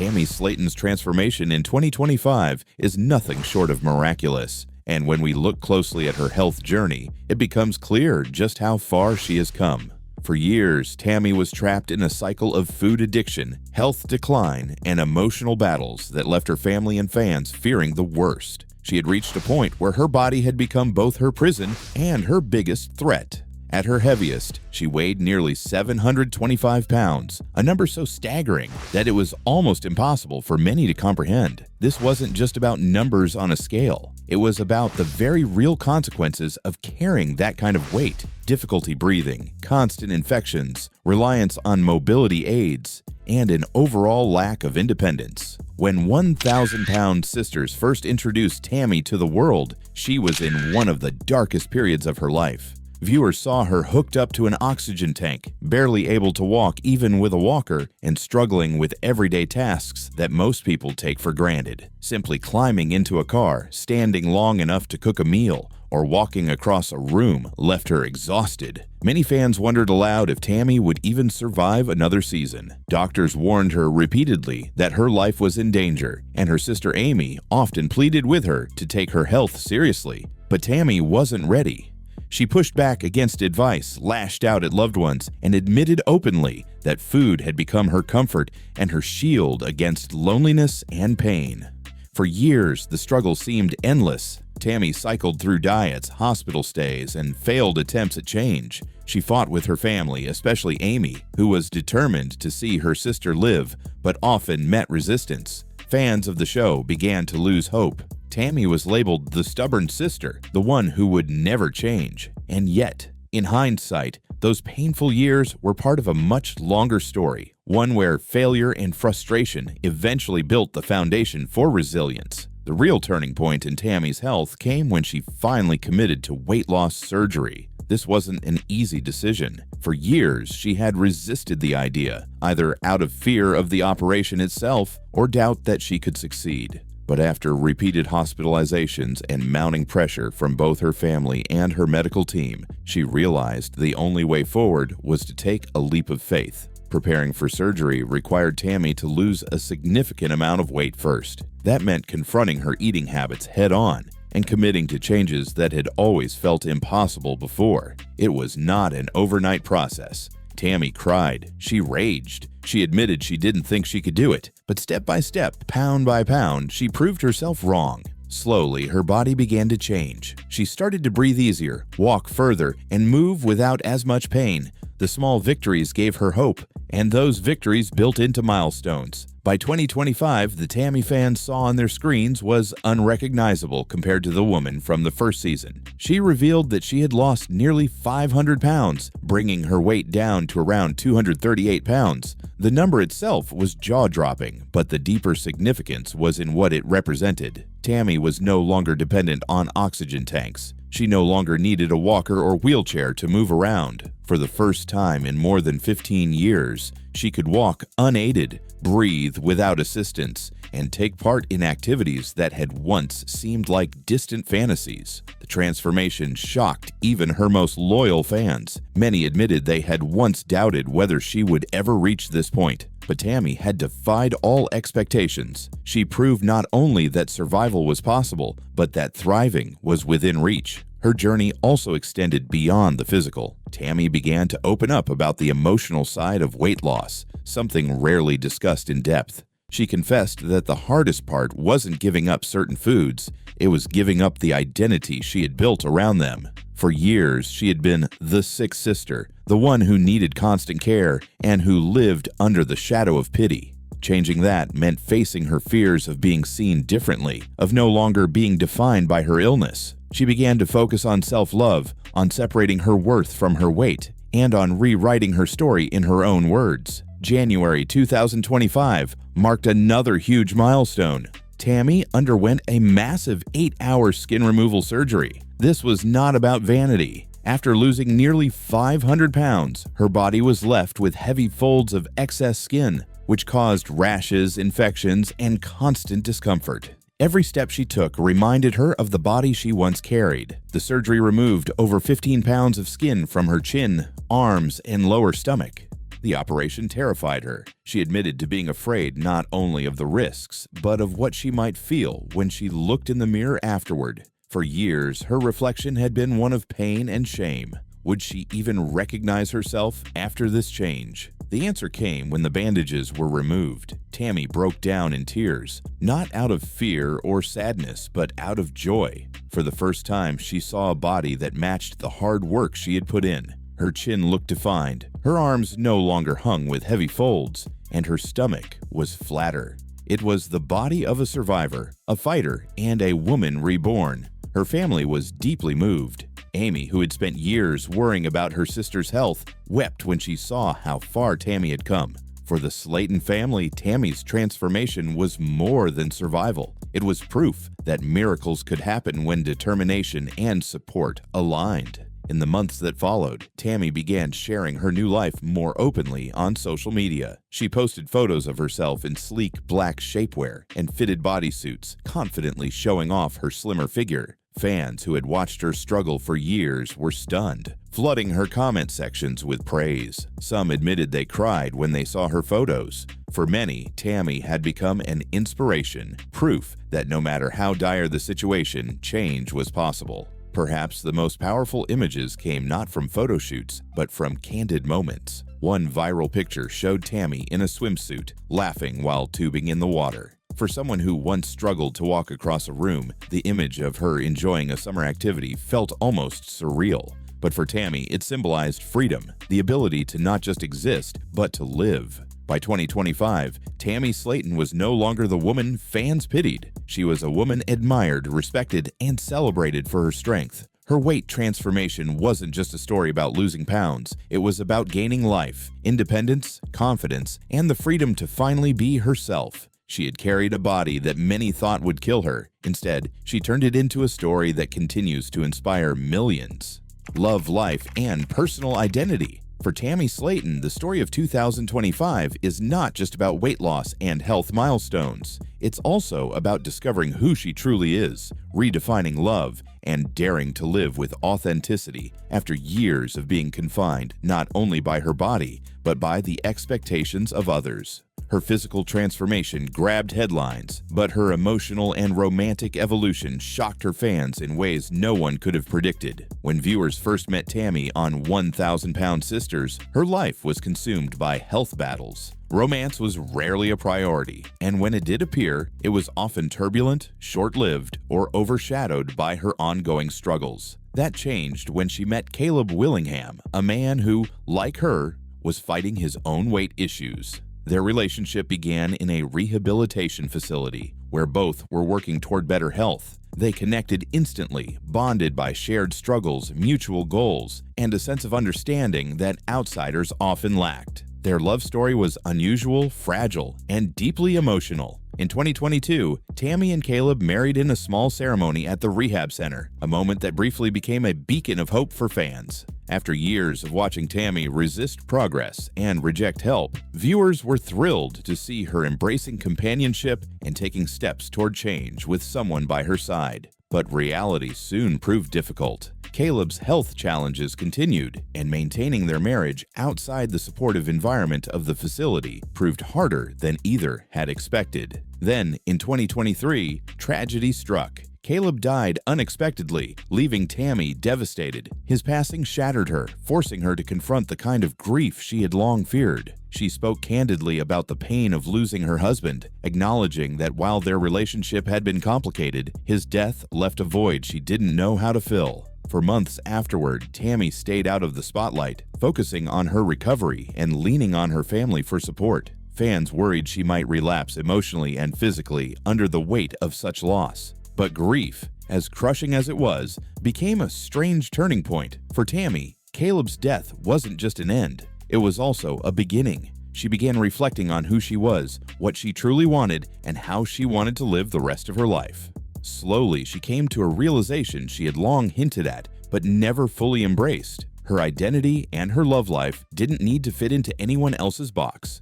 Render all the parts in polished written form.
Tammy Slaton's transformation in 2025 is nothing short of miraculous. And when we look closely at her health journey, it becomes clear just how far she has come. For years, Tammy was trapped in a cycle of food addiction, health decline, and emotional battles that left her family and fans fearing the worst. She had reached a point where her body had become both her prison and her biggest threat. At her heaviest, she weighed nearly 725 pounds, a number so staggering that it was almost impossible for many to comprehend. This wasn't just about numbers on a scale. It was about the very real consequences of carrying that kind of weight: difficulty breathing, constant infections, reliance on mobility aids, and an overall lack of independence. When 1,000-pound sisters first introduced Tammy to the world, she was in one of the darkest periods of her life. Viewers saw her hooked up to an oxygen tank, barely able to walk even with a walker, and struggling with everyday tasks that most people take for granted. Simply climbing into a car, standing long enough to cook a meal, or walking across a room left her exhausted. Many fans wondered aloud if Tammy would even survive another season. Doctors warned her repeatedly that her life was in danger, and her sister Amy often pleaded with her to take her health seriously. But Tammy wasn't ready. She pushed back against advice, lashed out at loved ones, and admitted openly that food had become her comfort and her shield against loneliness and pain. For years, the struggle seemed endless. Tammy cycled through diets, hospital stays, and failed attempts at change. She fought with her family, especially Amy, who was determined to see her sister live, but often met resistance. Fans of the show began to lose hope. Tammy was labeled the stubborn sister, the one who would never change. And yet, in hindsight, those painful years were part of a much longer story, one where failure and frustration eventually built the foundation for resilience. The real turning point in Tammy's health came when she finally committed to weight loss surgery. This wasn't an easy decision. For years, she had resisted the idea, either out of fear of the operation itself or doubt that she could succeed. But after repeated hospitalizations and mounting pressure from both her family and her medical team, she realized the only way forward was to take a leap of faith. Preparing for surgery required Tammy to lose a significant amount of weight first. That meant confronting her eating habits head-on and committing to changes that had always felt impossible before. It was not an overnight process. Tammy cried. She raged. She admitted she didn't think she could do it. But step by step, pound by pound, she proved herself wrong. Slowly, her body began to change. She started to breathe easier, walk further, and move without as much pain. The small victories gave her hope, and those victories built into milestones. By 2025, the Tammy fans saw on their screens was unrecognizable compared to the woman from the first season. She revealed that she had lost nearly 500 pounds, bringing her weight down to around 238 pounds. The number itself was jaw-dropping, but the deeper significance was in what it represented. Tammy was no longer dependent on oxygen tanks. She no longer needed a walker or wheelchair to move around. For the first time in more than 15 years, she could walk unaided, breathe without assistance, and take part in activities that had once seemed like distant fantasies. The transformation shocked even her most loyal fans. Many admitted they had once doubted whether she would ever reach this point. But Tammy had defied all expectations. She proved not only that survival was possible, but that thriving was within reach. Her journey also extended beyond the physical. Tammy began to open up about the emotional side of weight loss, something rarely discussed in depth. She confessed that the hardest part wasn't giving up certain foods, it was giving up the identity she had built around them. For years, she had been the sick sister, the one who needed constant care and who lived under the shadow of pity. Changing that meant facing her fears of being seen differently, of no longer being defined by her illness. She began to focus on self-love, on separating her worth from her weight, and on rewriting her story in her own words. January 2025 marked another huge milestone. Tammy underwent a massive 8-hour skin removal surgery. This was not about vanity. After losing nearly 500 pounds, her body was left with heavy folds of excess skin, which caused rashes, infections, and constant discomfort. Every step she took reminded her of the body she once carried. The surgery removed over 15 pounds of skin from her chin, arms, and lower stomach. The operation terrified her. She admitted to being afraid not only of the risks, but of what she might feel when she looked in the mirror afterward. For years, her reflection had been one of pain and shame. Would she even recognize herself after this change? The answer came when the bandages were removed. Tammy broke down in tears, not out of fear or sadness, but out of joy. For the first time, she saw a body that matched the hard work she had put in. Her chin looked defined, her arms no longer hung with heavy folds, and her stomach was flatter. It was the body of a survivor, a fighter, and a woman reborn. Her family was deeply moved. Amy, who had spent years worrying about her sister's health, wept when she saw how far Tammy had come. For the Slaton family, Tammy's transformation was more than survival. It was proof that miracles could happen when determination and support aligned. In the months that followed, Tammy began sharing her new life more openly on social media. She posted photos of herself in sleek black shapewear and fitted bodysuits, confidently showing off her slimmer figure. Fans who had watched her struggle for years were stunned, flooding her comment sections with praise. Some admitted they cried when they saw her photos. For many, Tammy had become an inspiration, proof that no matter how dire the situation, change was possible. Perhaps the most powerful images came not from photo shoots, but from candid moments. One viral picture showed Tammy in a swimsuit, laughing while tubing in the water. For someone who once struggled to walk across a room, the image of her enjoying a summer activity felt almost surreal. But for Tammy, it symbolized freedom, the ability to not just exist, but to live. By 2025, Tammy Slaton was no longer the woman fans pitied. She was a woman admired, respected, and celebrated for her strength. Her weight transformation wasn't just a story about losing pounds. It was about gaining life, independence, confidence, and the freedom to finally be herself. She had carried a body that many thought would kill her. Instead, she turned it into a story that continues to inspire millions. Love, life, and personal identity. For Tammy Slaton, the story of 2025 is not just about weight loss and health milestones. It's also about discovering who she truly is, redefining love, and daring to live with authenticity after years of being confined not only by her body, but by the expectations of others. Her physical transformation grabbed headlines, but her emotional and romantic evolution shocked her fans in ways no one could have predicted. When viewers first met Tammy on 1,000 Pound Sisters, her life was consumed by health battles. Romance was rarely a priority, and when it did appear, it was often turbulent, short-lived, or overshadowed by her ongoing struggles. That changed when she met Caleb Willingham, a man who, like her, was fighting his own weight issues. Their relationship began in a rehabilitation facility where both were working toward better health. They connected instantly, bonded by shared struggles, mutual goals, and a sense of understanding that outsiders often lacked. Their love story was unusual, fragile, and deeply emotional. In 2022, Tammy and Caleb married in a small ceremony at the rehab center, a moment that briefly became a beacon of hope for fans. After years of watching Tammy resist progress and reject help, viewers were thrilled to see her embracing companionship and taking steps toward change with someone by her side. But reality soon proved difficult. Caleb's health challenges continued, and maintaining their marriage outside the supportive environment of the facility proved harder than either had expected. Then, in 2023, tragedy struck. Caleb died unexpectedly, leaving Tammy devastated. His passing shattered her, forcing her to confront the kind of grief she had long feared. She spoke candidly about the pain of losing her husband, acknowledging that while their relationship had been complicated, his death left a void she didn't know how to fill. For months afterward, Tammy stayed out of the spotlight, focusing on her recovery and leaning on her family for support. Fans worried she might relapse emotionally and physically under the weight of such loss. But grief, as crushing as it was, became a strange turning point. For Tammy, Caleb's death wasn't just an end, it was also a beginning. She began reflecting on who she was, what she truly wanted, and how she wanted to live the rest of her life. Slowly, she came to a realization she had long hinted at, but never fully embraced. Her identity and her love life didn't need to fit into anyone else's box.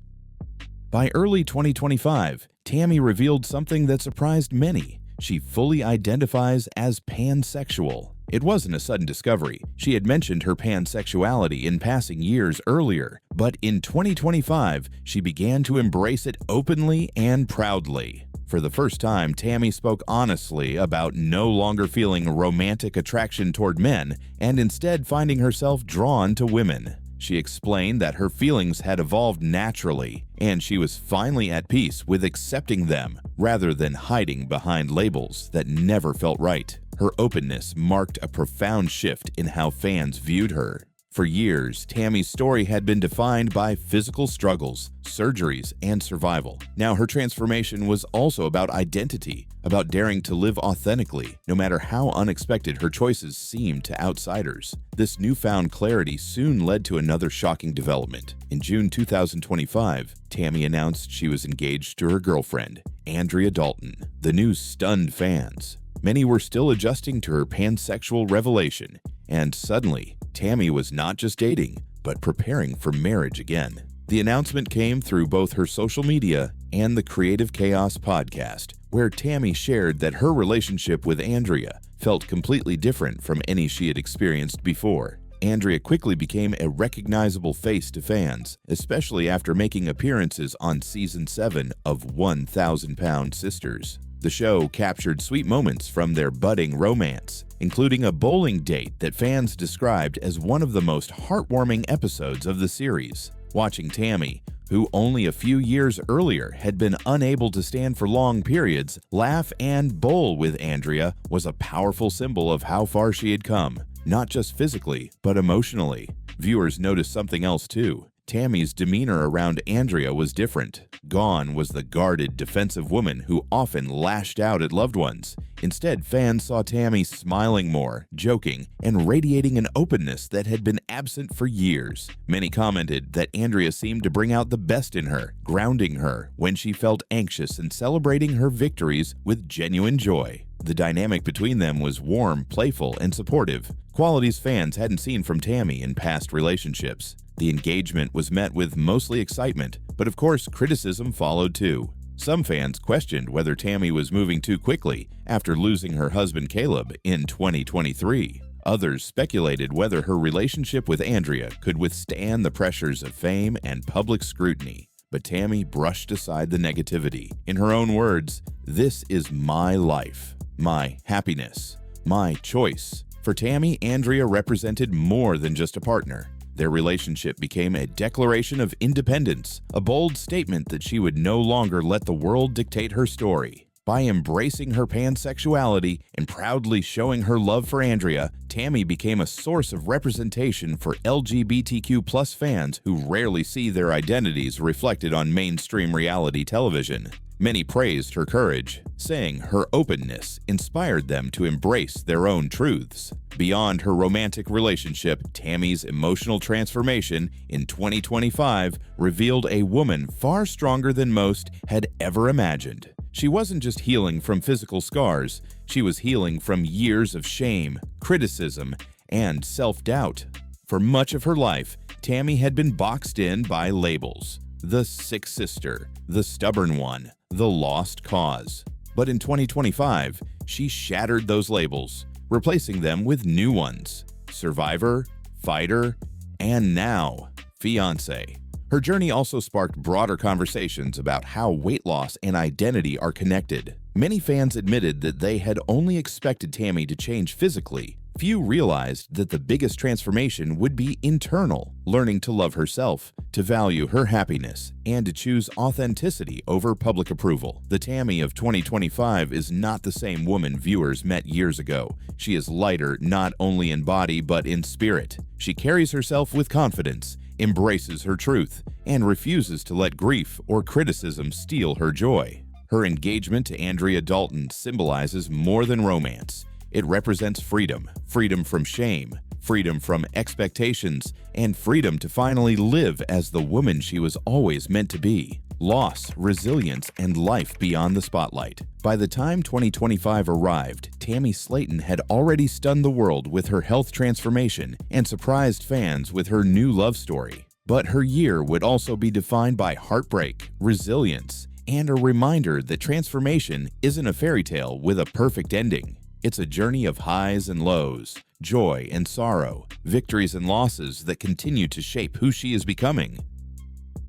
By early 2025, Tammy revealed something that surprised many. She fully identifies as pansexual. It wasn't a sudden discovery. She had mentioned her pansexuality in passing years earlier, but in 2025, she began to embrace it openly and proudly. For the first time, Tammy spoke honestly about no longer feeling romantic attraction toward men and instead finding herself drawn to women. She explained that her feelings had evolved naturally, and she was finally at peace with accepting them rather than hiding behind labels that never felt right. Her openness marked a profound shift in how fans viewed her. For years, Tammy's story had been defined by physical struggles, surgeries, and survival. Now her transformation was also about identity, about daring to live authentically, no matter how unexpected her choices seemed to outsiders. This newfound clarity soon led to another shocking development. In June 2025, Tammy announced she was engaged to her girlfriend, Andrea Dalton. The news stunned fans. Many were still adjusting to her pansexual revelation, and suddenly, Tammy was not just dating, but preparing for marriage again. The announcement came through both her social media and the Creative Chaos podcast, where Tammy shared that her relationship with Andrea felt completely different from any she had experienced before. Andrea quickly became a recognizable face to fans, especially after making appearances on Season 7 of 1,000 Pound Sisters. The show captured sweet moments from their budding romance, including a bowling date that fans described as one of the most heartwarming episodes of the series. Watching Tammy, who only a few years earlier had been unable to stand for long periods, laugh and bowl with Andrea was a powerful symbol of how far she had come, not just physically, but emotionally. Viewers noticed something else too. Tammy's demeanor around Andrea was different. Gone was the guarded, defensive woman who often lashed out at loved ones. Instead, fans saw Tammy smiling more, joking, and radiating an openness that had been absent for years. Many commented that Andrea seemed to bring out the best in her, grounding her when she felt anxious and celebrating her victories with genuine joy. The dynamic between them was warm, playful, and supportive, qualities fans hadn't seen from Tammy in past relationships. The engagement was met with mostly excitement, but of course criticism followed too. Some fans questioned whether Tammy was moving too quickly after losing her husband Caleb in 2023. Others speculated whether her relationship with Andrea could withstand the pressures of fame and public scrutiny. But Tammy brushed aside the negativity. In her own words, "This is my life, my happiness, my choice." For Tammy, Andrea represented more than just a partner. Their relationship became a declaration of independence, a bold statement that she would no longer let the world dictate her story. By embracing her pansexuality and proudly showing her love for Andrea, Tammy became a source of representation for LGBTQ+ fans who rarely see their identities reflected on mainstream reality television. Many praised her courage, saying her openness inspired them to embrace their own truths. Beyond her romantic relationship, Tammy's emotional transformation in 2025 revealed a woman far stronger than most had ever imagined. She wasn't just healing from physical scars, she was healing from years of shame, criticism, and self-doubt. For much of her life, Tammy had been boxed in by labels: the sick sister, the stubborn one, the lost cause. But in 2025, she shattered those labels, replacing them with new ones: survivor, fighter, and now, fiancée. Her journey also sparked broader conversations about how weight loss and identity are connected. Many fans admitted that they had only expected Tammy to change physically. Few realized that the biggest transformation would be internal, learning to love herself, to value her happiness, and to choose authenticity over public approval. The Tammy of 2025 is not the same woman viewers met years ago. She is lighter not only in body but in spirit. She carries herself with confidence, embraces her truth, and refuses to let grief or criticism steal her joy. Her engagement to Andrea Dalton symbolizes more than romance. It represents freedom, freedom from shame, freedom from expectations, and freedom to finally live as the woman she was always meant to be. Loss, resilience, and life beyond the spotlight. By the time 2025 arrived, Tammy Slaton had already stunned the world with her health transformation and surprised fans with her new love story. But her year would also be defined by heartbreak, resilience, and a reminder that transformation isn't a fairy tale with a perfect ending. It's a journey of highs and lows, joy and sorrow, victories and losses that continue to shape who she is becoming.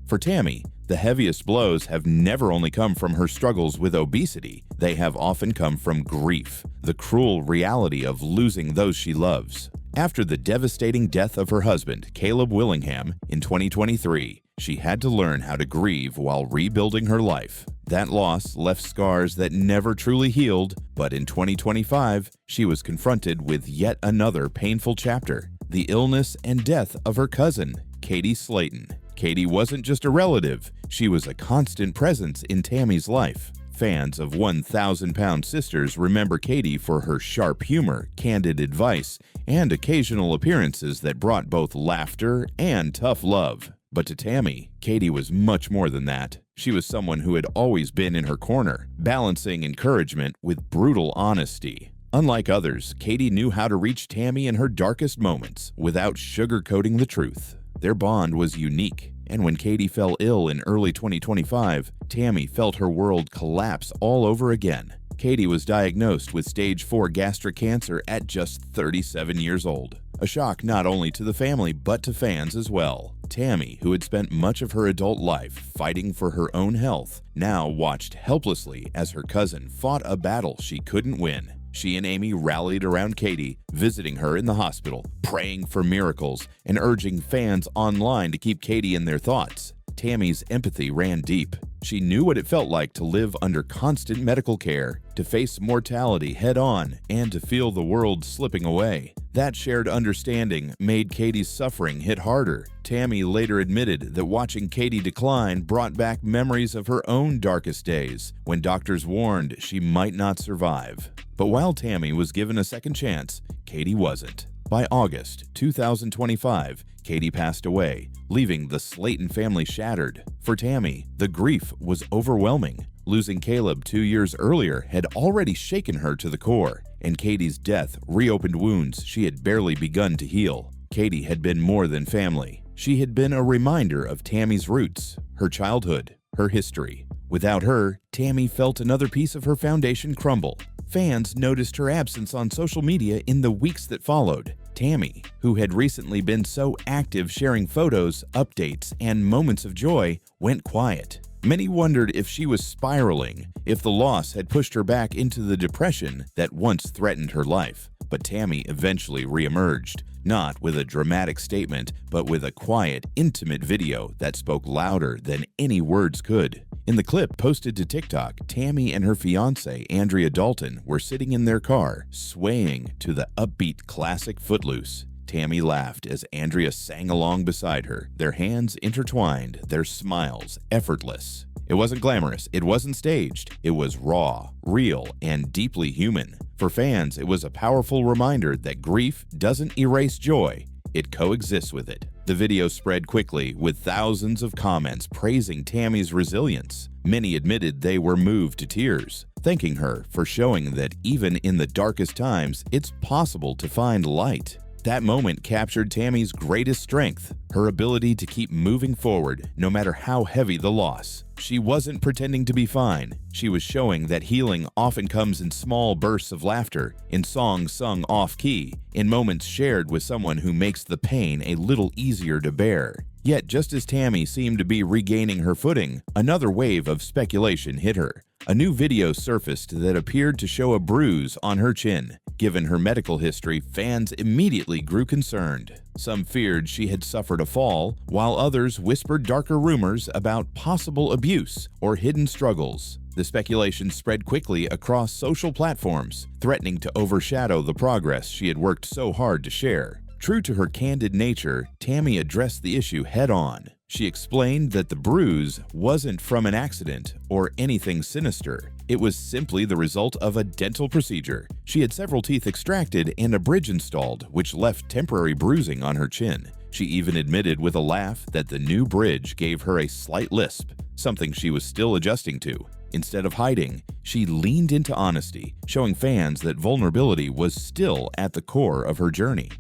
For Tammy, the heaviest blows have never only come from her struggles with obesity, they have often come from grief, the cruel reality of losing those she loves. After the devastating death of her husband, Caleb Willingham, in 2023, she had to learn how to grieve while rebuilding her life. That loss left scars that never truly healed, but in 2025, she was confronted with yet another painful chapter, the illness and death of her cousin, Katie Slaton. Katie wasn't just a relative, she was a constant presence in Tammy's life. Fans of 1,000-Pound Sisters remember Katie for her sharp humor, candid advice, and occasional appearances that brought both laughter and tough love. But to Tammy, Katie was much more than that. She was someone who had always been in her corner, balancing encouragement with brutal honesty. Unlike others, Katie knew how to reach Tammy in her darkest moments without sugarcoating the truth. Their bond was unique, and when Katie fell ill in early 2025, Tammy felt her world collapse all over again. Katie was diagnosed with stage 4 gastric cancer at just 37 years old. A shock not only to the family but to fans as well. Tammy, who had spent much of her adult life fighting for her own health, now watched helplessly as her cousin fought a battle she couldn't win. She and Amy rallied around Katie, visiting her in the hospital, praying for miracles, and urging fans online to keep Katie in their thoughts. Tammy's empathy ran deep. She knew what it felt like to live under constant medical care, to face mortality head-on, and to feel the world slipping away. That shared understanding made Katie's suffering hit harder. Tammy later admitted that watching Katie decline brought back memories of her own darkest days, when doctors warned she might not survive. But while Tammy was given a second chance, Katie wasn't. By August 2025, Katie passed away, leaving the Slaton family shattered. For Tammy, the grief was overwhelming. Losing Caleb 2 years earlier had already shaken her to the core, and Katie's death reopened wounds she had barely begun to heal. Katie had been more than family. She had been a reminder of Tammy's roots, her childhood, her history. Without her, Tammy felt another piece of her foundation crumble. Fans noticed her absence on social media in the weeks that followed. Tammy, who had recently been so active sharing photos, updates, and moments of joy, went quiet. Many wondered if she was spiraling, if the loss had pushed her back into the depression that once threatened her life. But Tammy eventually reemerged, not with a dramatic statement, but with a quiet, intimate video that spoke louder than any words could. In the clip posted to TikTok, Tammy and her fiancée, Andrea Dalton, were sitting in their car, swaying to the upbeat classic Footloose. Tammy laughed as Andrea sang along beside her, their hands intertwined, their smiles effortless. It wasn't glamorous, it wasn't staged, it was raw, real, and deeply human. For fans, it was a powerful reminder that grief doesn't erase joy, it coexists with it. The video spread quickly, with thousands of comments praising Tammy's resilience. Many admitted they were moved to tears, thanking her for showing that even in the darkest times, it's possible to find light. That moment captured Tammy's greatest strength, her ability to keep moving forward no matter how heavy the loss. She wasn't pretending to be fine. She was showing that healing often comes in small bursts of laughter, in songs sung off-key, in moments shared with someone who makes the pain a little easier to bear. Yet, just as Tammy seemed to be regaining her footing, another wave of speculation hit her. A new video surfaced that appeared to show a bruise on her chin. Given her medical history, fans immediately grew concerned. Some feared she had suffered a fall, while others whispered darker rumors about possible abuse or hidden struggles. The speculation spread quickly across social platforms, threatening to overshadow the progress she had worked so hard to share. True to her candid nature, Tammy addressed the issue head-on. She explained that the bruise wasn't from an accident or anything sinister. It was simply the result of a dental procedure. She had several teeth extracted and a bridge installed, which left temporary bruising on her chin. She even admitted with a laugh that the new bridge gave her a slight lisp, something she was still adjusting to. Instead of hiding, she leaned into honesty, showing fans that vulnerability was still at the core of her journey.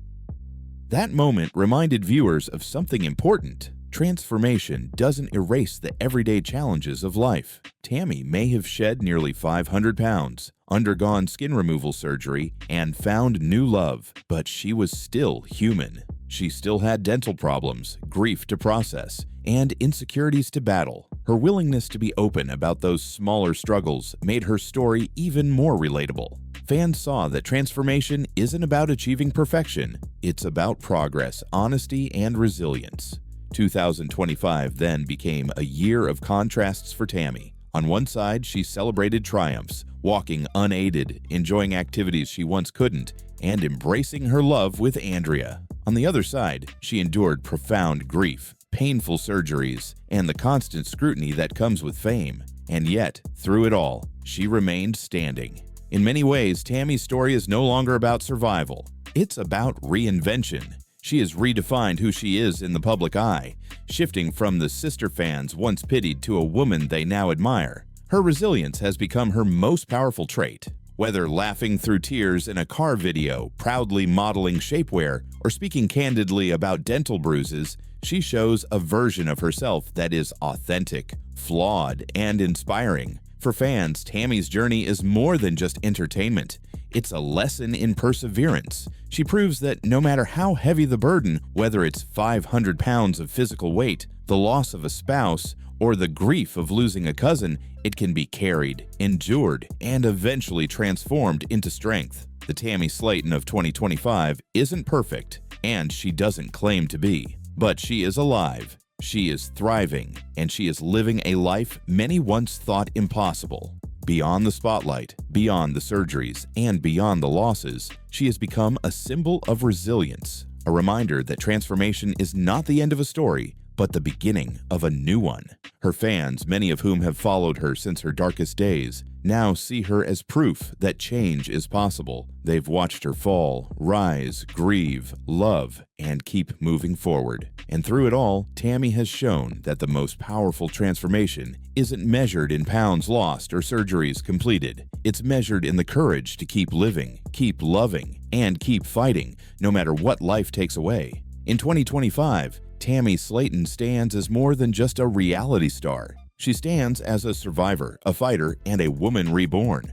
That moment reminded viewers of something important. Transformation doesn't erase the everyday challenges of life. Tammy may have shed nearly 500 pounds, undergone skin removal surgery, and found new love, but she was still human. She still had dental problems, grief to process, and insecurities to battle. Her willingness to be open about those smaller struggles made her story even more relatable. Fans saw that transformation isn't about achieving perfection, it's about progress, honesty, and resilience. 2025 then became a year of contrasts for Tammy. On one side, she celebrated triumphs, walking unaided, enjoying activities she once couldn't, and embracing her love with Andrea. On the other side, she endured profound grief, painful surgeries, and the constant scrutiny that comes with fame. And yet, through it all, she remained standing. In many ways, Tammy's story is no longer about survival. It's about reinvention. She has redefined who she is in the public eye, shifting from the sister fans once pitied to a woman they now admire. Her resilience has become her most powerful trait. Whether laughing through tears in a car video, proudly modeling shapewear, or speaking candidly about dental bruises, she shows a version of herself that is authentic, flawed, and inspiring. For fans, Tammy's journey is more than just entertainment. It's a lesson in perseverance. She proves that no matter how heavy the burden, whether it's 500 pounds of physical weight, the loss of a spouse, or the grief of losing a cousin, it can be carried, endured, and eventually transformed into strength. The Tammy Slaton of 2025 isn't perfect, and she doesn't claim to be. But she is alive, she is thriving, and she is living a life many once thought impossible. Beyond the spotlight, beyond the surgeries, and beyond the losses, she has become a symbol of resilience, a reminder that transformation is not the end of a story, but the beginning of a new one. Her fans, many of whom have followed her since her darkest days, now see her as proof that change is possible. They've watched her fall, rise, grieve, love, and keep moving forward. And through it all, Tammy has shown that the most powerful transformation isn't measured in pounds lost or surgeries completed. It's measured in the courage to keep living, keep loving, and keep fighting, no matter what life takes away. In 2025, Tammy Slaton stands as more than just a reality star. She stands as a survivor, a fighter, and a woman reborn.